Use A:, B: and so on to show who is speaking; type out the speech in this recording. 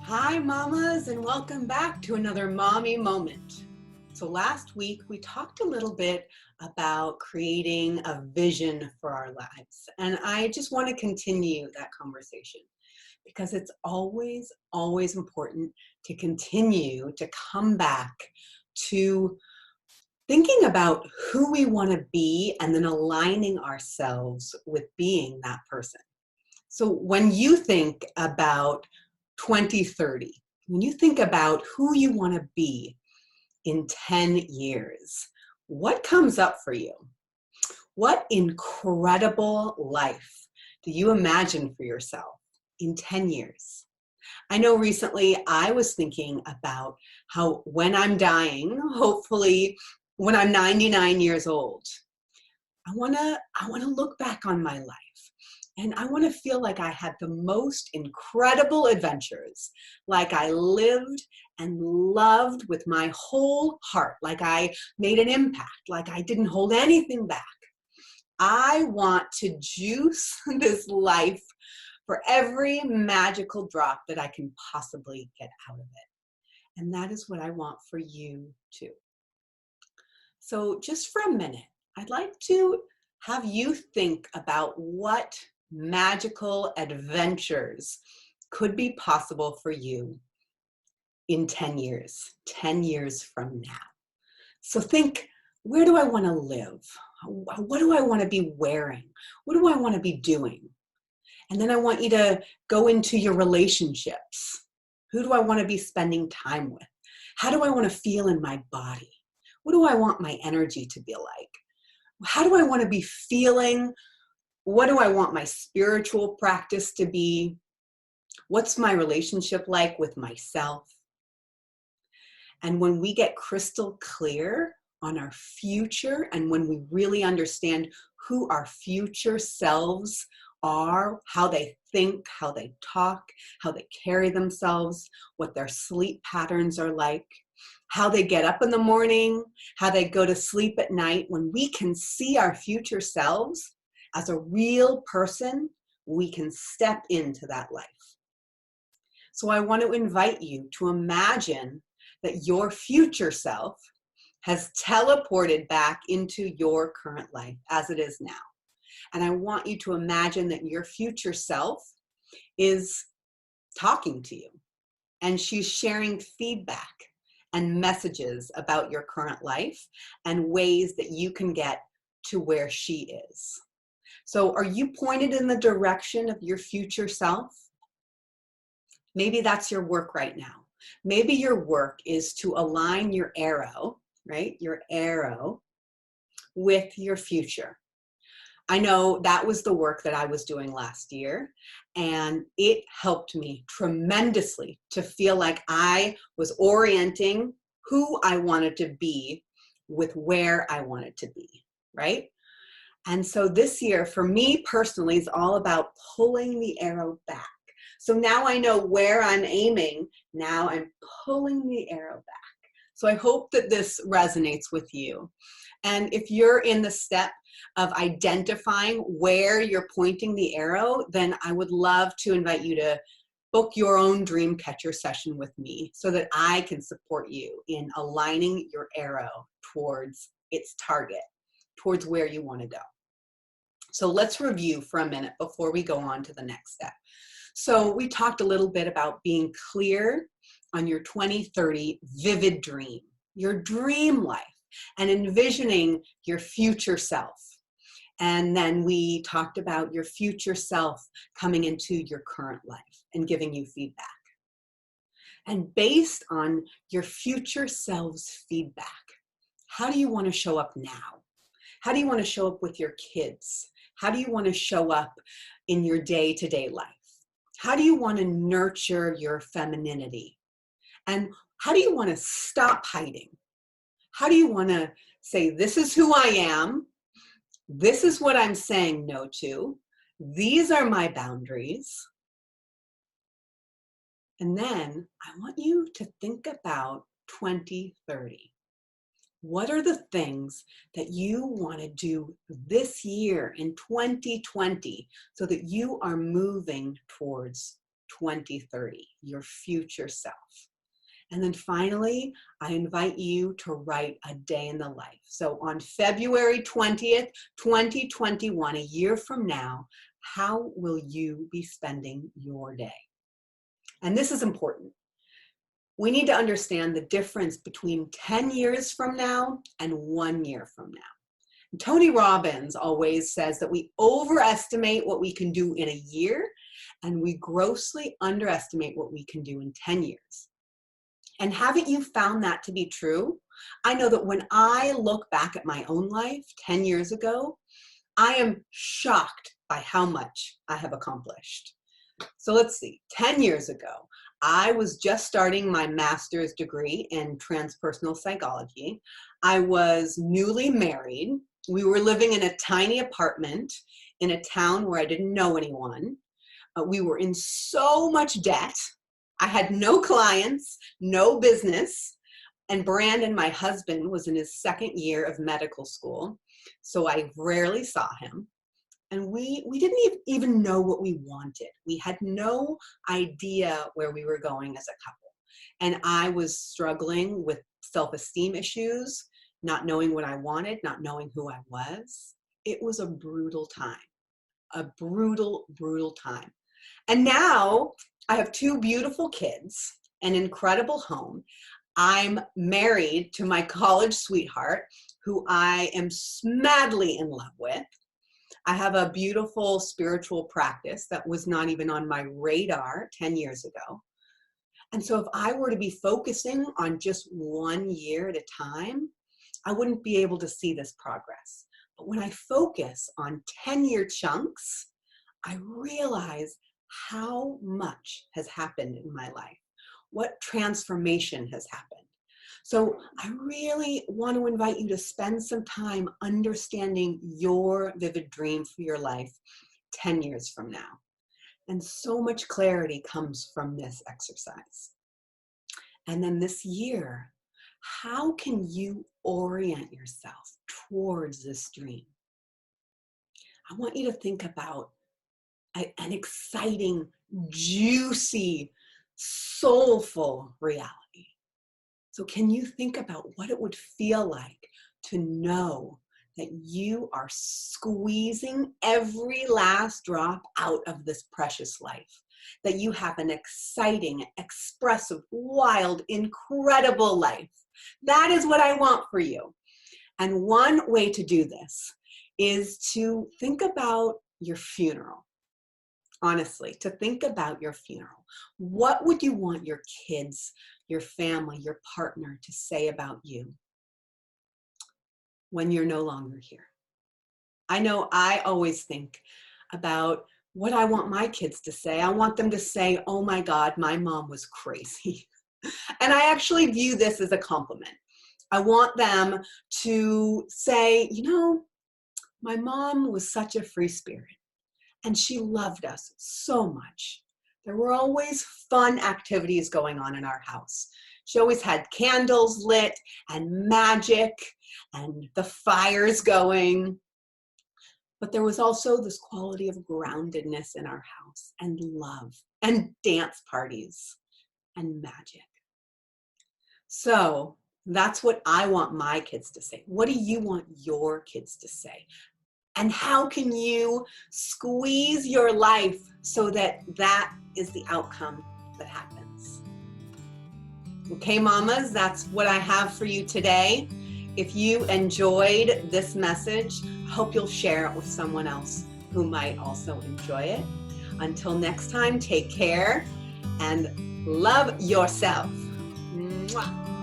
A: Hi, mamas, and welcome back to another mommy moment. So, last week we talked a little bit about creating a vision for our lives, and I just want to continue that conversation because it's always important to continue to come back to thinking about who we want to be and then aligning ourselves with being that person. So when you think about 2030, when you think about who you want to be in 10 years, what comes up for you? What incredible life do you imagine for yourself in 10 years? I know recently I was thinking about how when I'm dying, hopefully when I'm 99 years old, I want to look back on my life and I want to feel like I had the most incredible adventures, like I lived and loved with my whole heart, like I made an impact, like I didn't hold anything back. I want to juice this life for every magical drop that I can possibly get out of it. And that is what I want for you too. So, just for a minute, I'd like to have you think about what magical adventures could be possible for you in 10 years from now. So, think, where do I want to live? What do I want to be wearing? What do I want to be doing? And then I want you to go into your relationships. Who do I want to be spending time with? How do I want to feel in my body? What do I want my energy to be like? How do I want to be feeling? What do I want my spiritual practice to be? What's my relationship like with myself? And when we get crystal clear on our future, and when we really understand who our future selves are, how they think, how they talk, how they carry themselves, what their sleep patterns are like, how they get up in the morning, how they go to sleep at night, when we can see our future selves as a real person, we can step into that life. So I want to invite you to imagine that your future self has teleported back into your current life as it is now. And I want you to imagine that your future self is talking to you and she's sharing feedback and messages about your current life and ways that you can get to where she is. So are you pointed in the direction of your future self? Maybe that's your work right now. Maybe your work is to align your arrow, right? Your arrow with your future. I know that was the work that I was doing last year, and it helped me tremendously to feel like I was orienting who I wanted to be with where I wanted to be, right? And so this year, for me personally, is all about pulling the arrow back. So now I know where I'm aiming. Now I'm pulling the arrow back. So I hope that this resonates with you. And if you're in the step of identifying where you're pointing the arrow, then I would love to invite you to book your own dream catcher session with me so that I can support you in aligning your arrow towards its target, towards where you want to go. So let's review for a minute before we go on to the next step. So we talked a little bit about being clear on your 2030 vivid dream, your dream life, and envisioning your future self. And then we talked about your future self coming into your current life and giving you feedback. And based on your future self's feedback, how do you want to show up now? How do you want to show up with your kids? How do you want to show up in your day-to-day life? How do you want to nurture your femininity? And how do you want to stop hiding? How do you want to say, this is who I am. This is what I'm saying no to. These are my boundaries. And then I want you to think about 2030. What are the things that you want to do this year in 2020 so that you are moving towards 2030, your future self. And then finally, I invite you to write a day in the life. So on February 20th, 2021, a year from now, how will you be spending your day? And this is important. We need to understand the difference between 10 years from now and 1 year from now. And Tony Robbins always says that we overestimate what we can do in a year, and we grossly underestimate what we can do in 10 years. And haven't you found that to be true? I know that when I look back at my own life 10 years ago, I am shocked by how much I have accomplished. So let's see, 10 years ago, I was just starting my master's degree in transpersonal psychology. I was newly married. We were living in a tiny apartment in a town where I didn't know anyone. We were in so much debt. I had no clients, no business, and Brandon, my husband, was in his second year of medical school, so I rarely saw him. And we didn't even know what we wanted. We had no idea where we were going as a couple. And I was struggling with self-esteem issues, not knowing what I wanted, not knowing who I was. It was a brutal time, a brutal, brutal time. And now I have 2 beautiful kids, an incredible home. I'm married to my college sweetheart, who I am madly in love with. I have a beautiful spiritual practice that was not even on my radar 10 years ago. And so if I were to be focusing on just 1 year at a time, I wouldn't be able to see this progress. But when I focus on 10-year chunks, I realize how much has happened in my life, what transformation has happened. So I really want to invite you to spend some time understanding your vivid dream for your life 10 years from now. And so much clarity comes from this exercise. And then this year, how can you orient yourself towards this dream? I want you to think about an exciting, juicy, soulful reality. So can you think about what it would feel like to know that you are squeezing every last drop out of this precious life? That you have an exciting, expressive, wild, incredible life. That is what I want for you. And one way to do this is to think about your funeral. Honestly, to think about your funeral. What would you want your kids, your family, your partner to say about you when you're no longer here? I know I always think about what I want my kids to say. I want them to say, oh my God, my mom was crazy. And I actually view this as a compliment. I want them to say, you know, my mom was such a free spirit. And she loved us so much. There were always fun activities going on in our house. She always had candles lit and magic and the fires going. But there was also this quality of groundedness in our house and love and dance parties and magic. So that's what I want my kids to say. What do you want your kids to say? And how can you squeeze your life so that that is the outcome that happens? Okay, mamas, that's what I have for you today. If you enjoyed this message, I hope you'll share it with someone else who might also enjoy it. Until next time, take care and love yourself. Mwah.